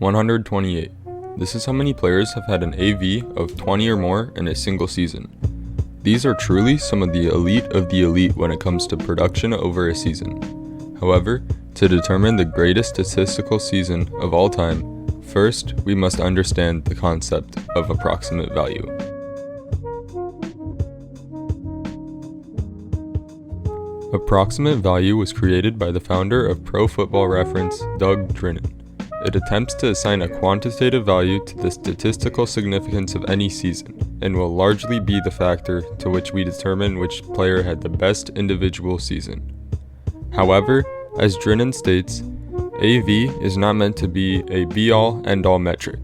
128. This is how many players have had an AV of 20 or more in a single season. These are truly some of the elite when it comes to production over a season. However, to determine the greatest statistical season of all time, first we must understand the concept of approximate value. Approximate value was created by the founder of Pro Football Reference, Doug Drinnon. It attempts to assign a quantitative value to the statistical significance of any season, and will largely be the factor to which we determine which player had the best individual season. However, as Drinnon states, AV is not meant to be a be-all, end-all metric.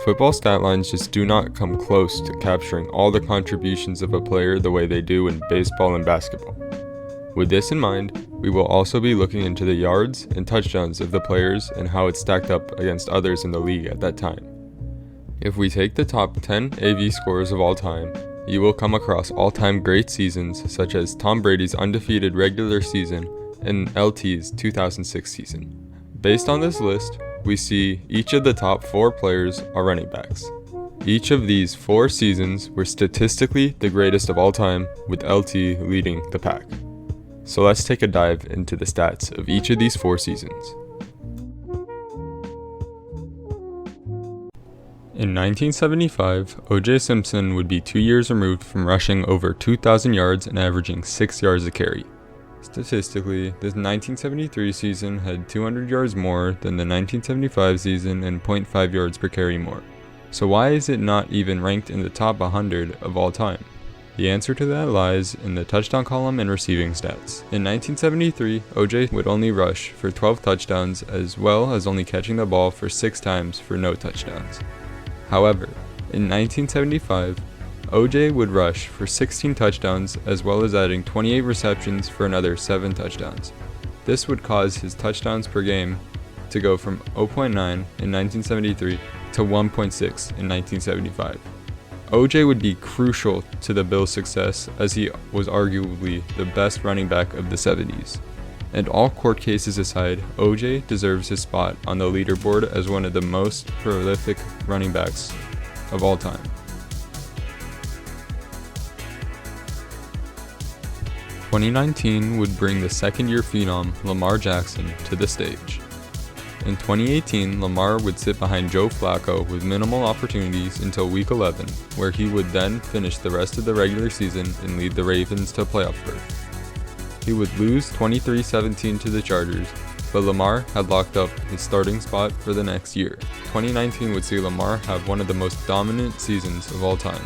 Football stat lines just do not come close to capturing all the contributions of a player the way they do in baseball and basketball. With this in mind, we will also be looking into the yards and touchdowns of the players and how it stacked up against others in the league at that time. If we take the top 10 AV scorers of all time, you will come across all-time great seasons such as Tom Brady's undefeated regular season and LT's 2006 season. Based on this list, we see each of the top 4 players are running backs. Each of these 4 seasons were statistically the greatest of all time, with LT leading the pack. So let's take a dive into the stats of each of these 4 seasons. In 1975, O.J. Simpson would be 2 years removed from rushing over 2,000 yards and averaging 6 yards a carry. Statistically, the 1973 season had 200 yards more than the 1975 season and 0.5 yards per carry more. So why is it not even ranked in the top 100 of all time? The answer to that lies in the touchdown column and receiving stats. In 1973, OJ would only rush for 12 touchdowns as well as only catching the ball for 6 times for no touchdowns. However, in 1975, OJ would rush for 16 touchdowns as well as adding 28 receptions for another 7 touchdowns. This would cause his touchdowns per game to go from 0.9 in 1973 to 1.6 in 1975. OJ would be crucial to the Bills' success as he was arguably the best running back of the 70s. And all court cases aside, OJ deserves his spot on the leaderboard as one of the most prolific running backs of all time. In 2019 would bring the second-year phenom Lamar Jackson to the stage. In 2018, Lamar would sit behind Joe Flacco with minimal opportunities until Week 11, where he would then finish the rest of the regular season and lead the Ravens to playoff berth. He would lose 23-17 to the Chargers, but Lamar had locked up his starting spot for the next year. 2019 would see Lamar have one of the most dominant seasons of all time,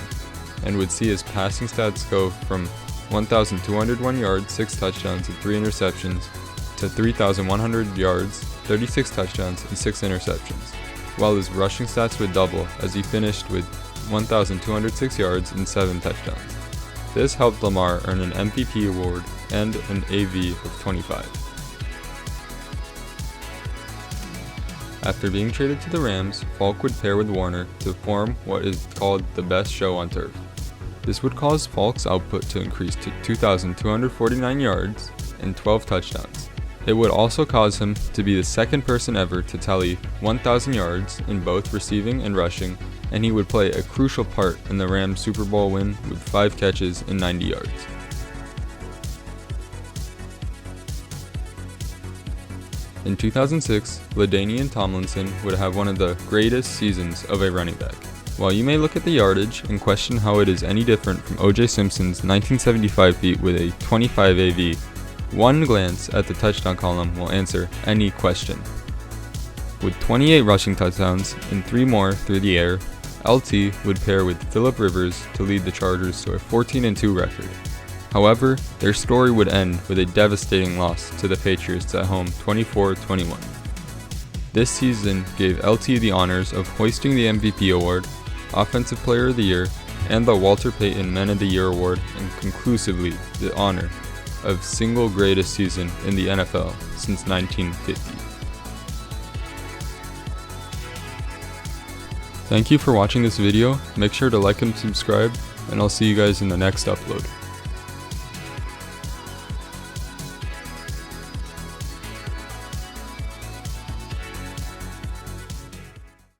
and would see his passing stats go from 1,201 yards, 6 touchdowns, and 3 interceptions, to 3,100 yards, 36 touchdowns, and 6 interceptions, while his rushing stats would double as he finished with 1,206 yards and 7 touchdowns. This helped Lamar earn an MVP award and an AV of 25. After being traded to the Rams, Falk would pair with Warner to form what is called the best show on turf. This would cause Falk's output to increase to 2,249 yards and 12 touchdowns. It would also cause him to be the second person ever to tally 1,000 yards in both receiving and rushing, and he would play a crucial part in the Rams' Super Bowl win with 5 catches and 90 yards. In 2006, LaDainian Tomlinson would have one of the greatest seasons of a running back. While you may look at the yardage and question how it is any different from O.J. Simpson's 1975 feat with a 25 AV, one glance at the touchdown column will answer any question. With 28 rushing touchdowns and 3 more through the air, LT would pair with Phillip Rivers to lead the Chargers to a 14-2 record. However, their story would end with a devastating loss to the Patriots at home 24-21. This season gave LT the honors of hoisting the MVP award, Offensive Player of the Year, and the Walter Payton Men of the Year award, and conclusively the honor of single greatest season in the NFL since 1950. Thank you for watching this video. Make sure to like and subscribe, and I'll see you guys in the next upload.